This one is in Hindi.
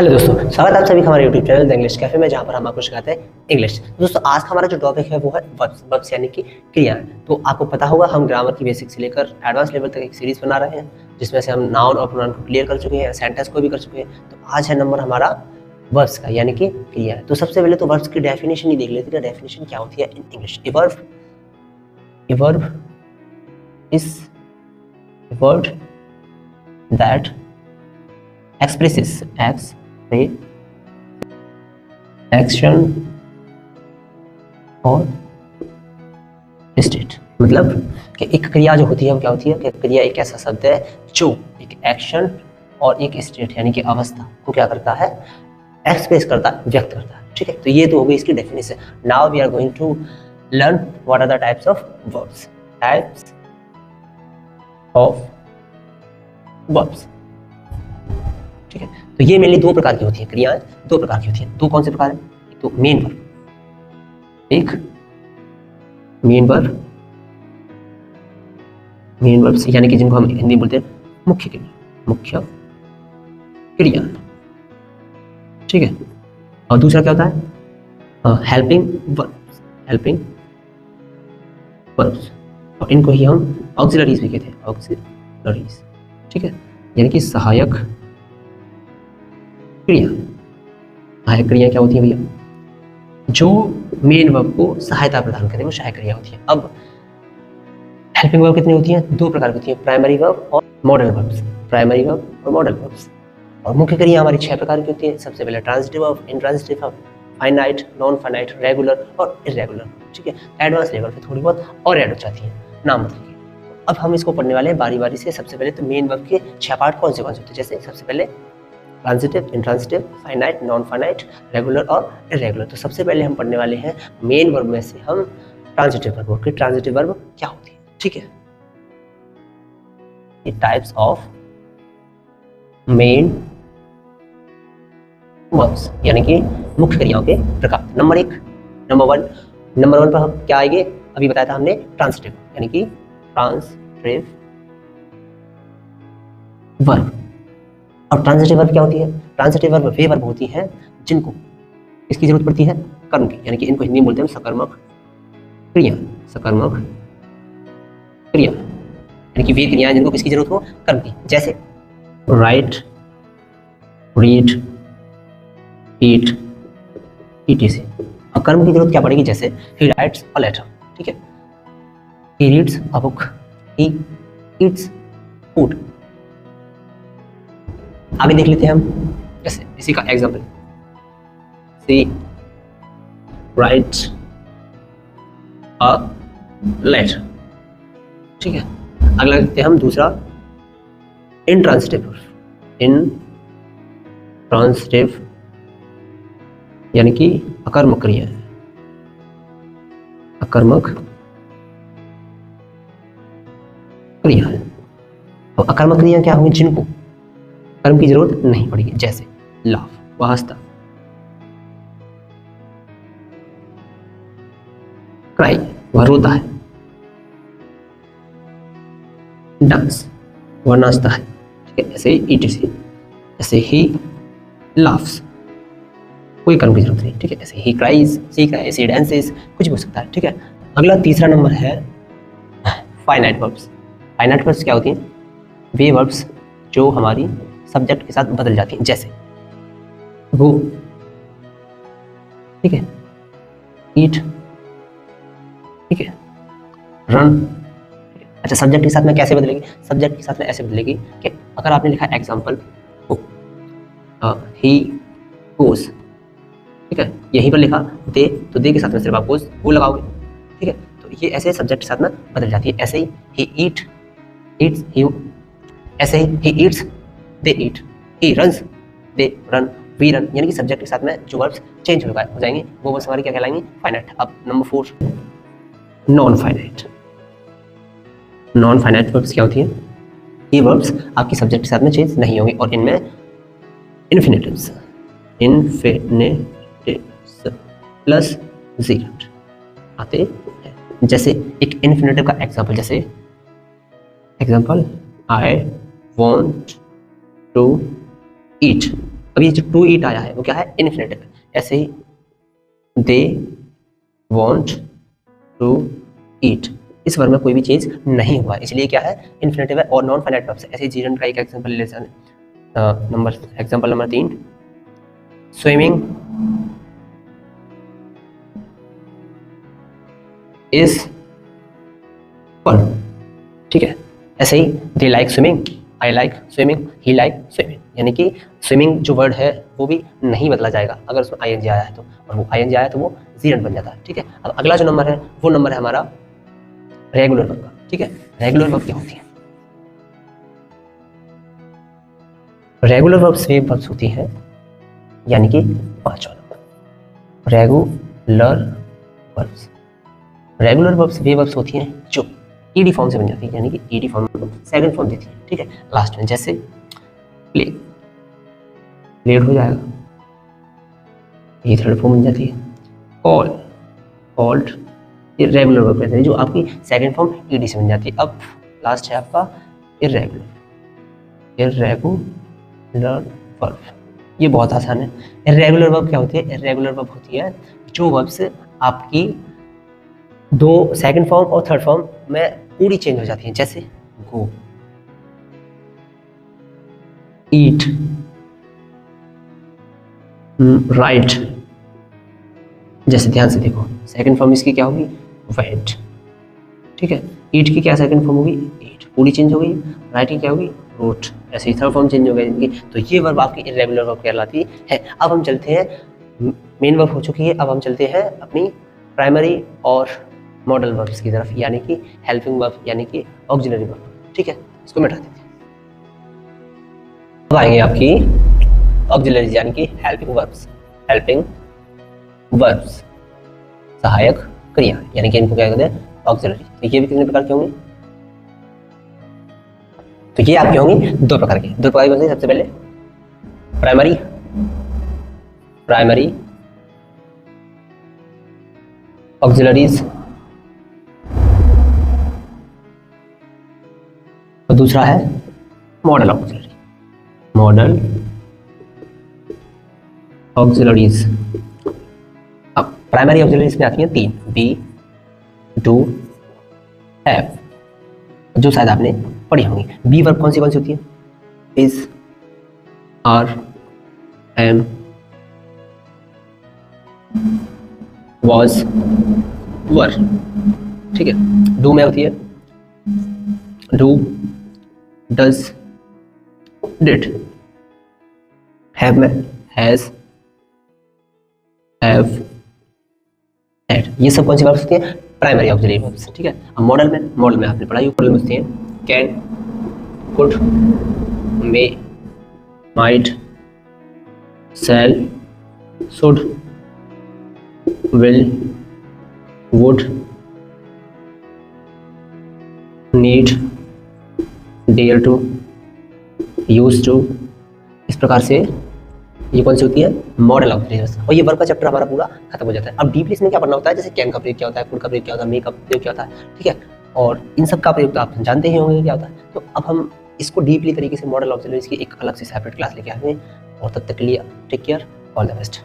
हेलो दोस्तों, स्वागत है आप सभी का हमारे YouTube channel the English cafe में, जहां पर हम आपको सिखाते हैं इंग्लिश। दोस्तों, आज का हमारा जो टॉपिक है वो है वर्ब्स। वर्ब्स यानी कि क्रियाएं। तो आपको पता होगा हम ग्रामर की बेसिक से लेकर एडवांस लेवल तक एक सीरीज बना रहे हैं, जिसमें से हम नाउन और प्रोनाउन को क्लियर कर चुके हैं, सेंटेंस को भी कर चुके हैं। तो आज है नंबर हमारा वर्ब्स का, यानी कि क्रियाएं। तो सबसे पहले तो वर्ब्स की डेफिनेशन ही देख लेते हैं। डेफिनेशन क्या होती है in English? A verb is a word that expresses action और state। मतलब कि एक क्रिया जो होती है वो क्या होती है कि क्रिया एक ऐसा शब्द है जो एक एक्शन और एक स्टेट यानी कि अवस्था को क्या करता है, एक्सप्रेस करता है, व्यक्त करता है। ठीक है, तो ये तो हो गई इसकी definition. Now we are going to learn what are the types of verbs. Types of verbs. ठीक है, तो ये मेनली दो प्रकार की होती है क्रियाएं, दो प्रकार की होती है। दो कौन से प्रकार है? एक तो मेन वर्ब, एक मेन वर्ब्स यानी कि जिनको हम हिंदी बोलते हैं मुख्य क्रिया। ठीक है, और दूसरा क्या होता है? हेल्पिंग वर्ब्स, और इनको ही हम ऑक्सिलरीज भी कहते हैं। ऑक्सिलरीज, ठीक है, यानी कि सहायक क्रिया। सहायक क्रिया क्या होती है भैया? जो मेन वर्ब को सहायता प्रदान करें वो सहायक क्रिया होती है। अब हेल्पिंग वर्ब कितनी होती है? दो प्रकार की होती है, प्राइमरी वर्ब और मॉडल वर्ब्स। प्राइमरी वर्ब और मॉडल वर्ब्स। और मुख्य क्रिया हमारी 6 प्रकार की होती है। सबसे पहले transitive verb, intransitive verb, finite, non finite, regular और इरेगुलर। ठीक है, एडवांस लेवल पे थोड़ी बहुत और ऐड हो जाती है नाम मतलब की। अब हम इसको पढ़ने वाले हैं बारी बारी से। सबसे पहले तो मेन वर्ब के 6 पार्ट कौन से होते हैं? जैसे सबसे पहले transitive, intransitive, finite, non finite, regular और इरेगुलर। तो सबसे पहले हम पढ़ने वाले हैं मेन वर्ब में से हम ट्रांजिटिव वर्ब की ट्रांजिटिव वर्ब क्या होती है। ठीक है, ये टाइप्स ऑफ मेन वर्ब्स यानी कि मुख्य क्रियाओं के प्रकार। नंबर वन पर हम क्या आएंगे? अभी बताया था हमने ट्रांजिटिव यानी कि ट्रांजिटिव वर्ब। और ट्रांजिटिव वर्ब क्या होती है? ट्रांजिटिव वर्ब वे वर्ब होती है जिनको इसकी जरूरत पड़ती है कर्म की, यानी कि इनको हिंदी में बोलते हैं सकर्मक क्रिया। सकर्मक क्रिया यानी कि वे क्रियाएं जिनको किसकी जरूरत हो? कर्म की। जैसे राइट, रीड, ईट, etc। और कर्म की जरूरत क्या पड़ेगी? जैसे ही राइट्स अ लेटर। ठीक है, he reads a book, he eats food। आगे देख लेते हैं हम, जैसे इसी का example, she writes a letter। ठीक है, अगला देखते हैं हम दूसरा इंट्रांजिटिव यानी कि अकर्मक क्रिया। अकर्मक क्रिया है। तो अकर्मक क्रिया क्या होंगी? जिनको कर्म की जरूरत नहीं पड़ेगी। जैसे लाफ, वह हंसता, क्राई, वह रोता है, डांस, वह नाचता है। ठीक है, ऐसे ही etc। ऐसे ही लाफ्स, कोई कर्म की जरूरत नहीं। ठीक है, ऐसे ही क्राइज, ऐसे डांसेस, कुछ भी हो सकता है। ठीक है, अगला तीसरा नंबर है फाइनाइट वर्ब्स। फाइनाइट वर्ब्स क्या होती हैं? वे वर्ब्स जो हमारी सब्जेक्ट के साथ बदल जाती हैं। जैसे गो, ठीक है, ईट, ठीक है, रन। अच्छा, सब्जेक्ट के साथ में कैसे बदलेगी? सब्जेक्ट के साथ में ऐसे बदलेगी कि अगर आपने लिखा एग्जाम्पल ही गोस, ठीक है, यहीं पर लिखा दे, तो दे के साथ में सिर्फ आप वो लगाओगे। ठीक है, तो ये ऐसे सब्जेक्ट के साथ में बदल जाती है। ऐसे ही ईट्स, ऐसे ही eats, they eat, he runs, they run, we run. यानी कि सब्जेक्ट के साथ में जो वर्ब्स चेंज हो जाएंगे वो वर्ब्स हमारे क्या कहलाएंगे? फाइनाइट। अब number 4 non finite. Non finite verbs क्या होती है? ये वर्ब्स आपकी सब्जेक्ट के साथ में चेंज नहीं होंगे और इनमें इन्फिनेटिव्स प्लस जीरो आते हैं। जैसे एक इन्फिनेटिव का एग्जांपल, जैसे example I want to eat, अब ये जो टू ईट आया है वो क्या है, इन्फिनेटिव है। ऐसे ही दे वॉन्ट टू ईट, इस वर्ब में कोई भी चेंज नहीं हुआ इसलिए क्या है, इन्फिनेटिव है और नॉन फाइनाइट वर्ब है। ऐसे जीरन का एक एग्जांपल ले लेते हैं, example number 3, swimming is fun, ठीक है। ऐसे ही they like swimming, I like swimming, he like swimming, यानी कि स्विमिंग जो वर्ड है वो भी नहीं बदला जाएगा अगर उसमें आई एन जी आया है तो, और वो आई एन जी आया तो वो जीरन बन जाता है, ठीक है। अब अगला जो नंबर है वो नंबर है हमारा रेगुलर वर्ब का, ठीक है। रेगुलर वर्ब क्या होती है, रेगुलर वर्ब्स वे वर्ब्स होती हैं, यानी कि 5 number regular verbs. Regular verbs वे वर्ब्स होती हैं जो ईडी फॉर्म से बन जाती है, यानी कि ईडी फॉर्म सेकंड फॉर्म देती है, ठीक है, लास्ट में। जैसे प्ले, प्लेड हो जाएगा, ये थर्ड फॉर्म बन जाती है। कॉल, कॉल्ड, ये रेगुलर वर्ब कहते हैं जो आपकी सेकंड फॉर्म ईडी से बन जाती है। अब लास्ट है आपका इर्रेगुलर, इर्रेगुलर वर्ब, ये बहुत आसान है। इर्रेगुलर वर्ब क्या होती है, इर्रेगुलर वर्ब होती है जो वर्ब्स आपकी दो सेकंड फॉर्म और थर्ड फॉर्म में पूरी चेंज हो जाती है। जैसे गो, ईट, राइट। जैसे ध्यान से देखो, सेकंड फॉर्म इसकी क्या होगी, वेंट, ठीक है। ईट की क्या सेकंड फॉर्म होगी, ईट, पूरी चेंज हो गई। राइट की क्या होगी, रोट, ऐसे ही थर्ड फॉर्म चेंज हो गई। तो ये वर्ब आपकी इर्रेगुलर वर्ब कहलाती है। अब हम चलते हैं, मेन वर्ब हो चुकी है, अब हम चलते हैं अपनी प्राइमरी और मॉडल वर्ब्स की तरफ, यानी कि हेल्पिंग वर्ब, यानी कि ऑक्सिलरी वर्ब, ठीक है। इसको मिटा देते हैं। अब आएंगे आपकी ऑक्सिलरी यानी कि हेल्पिंग वर्ब्स। हेल्पिंग वर्ब्स, सहायक क्रिया, यानी कि इनको क्या कहते हैं, ऑक्सिलरी। तो ये भी कितने प्रकार के होंगे, तो ये आपके होंगे दो प्रकार के। दो प्रकार के सबसे पहले प्राइमरी, प्राइमरी ऑक्सिलरीज, और दूसरा है मॉडल ऑक्सिलरी, मॉडल ऑक्सिलरीज। अब प्राइमरी ऑक्सिलरीज में आती हैं 3, बी, डू, हैव, जो शायद आपने पढ़ी होंगी। बी वर्ब कौन सी होती है, इज, आर, एम, वॉज, वर, ठीक है। डू में होती है डू, डज, डिड। हैव में हैज, हैव, हैड। ये सब कौन सी वर्ब्स होती हैं, प्राइमरी ऑक्सिलरी वर्ब्स, ठीक है। अब मॉडल में आपने पढ़ाई, मॉडल में होती हैं can, could, may, might, shall, should, will, would, need, dare to, use to. इस प्रकार से ये कौन सी होती है, मॉडल ऑक्सिलरीज। और ये वर्ब का चैप्टर हमारा पूरा खत्म हो जाता है। अब डीपली इसमें क्या पढ़ना होता है, जैसे कैन का प्रयोग क्या होता है, कुड का प्रयोग क्या होता है, मे का प्रयोग क्या होता है, ठीक है। और इन सब का प्रयोग तो आप जानते ही होंगे क्या होता है। तो अब हम इसको डीपली तरीके से मॉडल ऑक्सिलरीज की एक अलग से सेपरेट क्लास लेके आएंगे। और तब तक के लिए take care, all the best.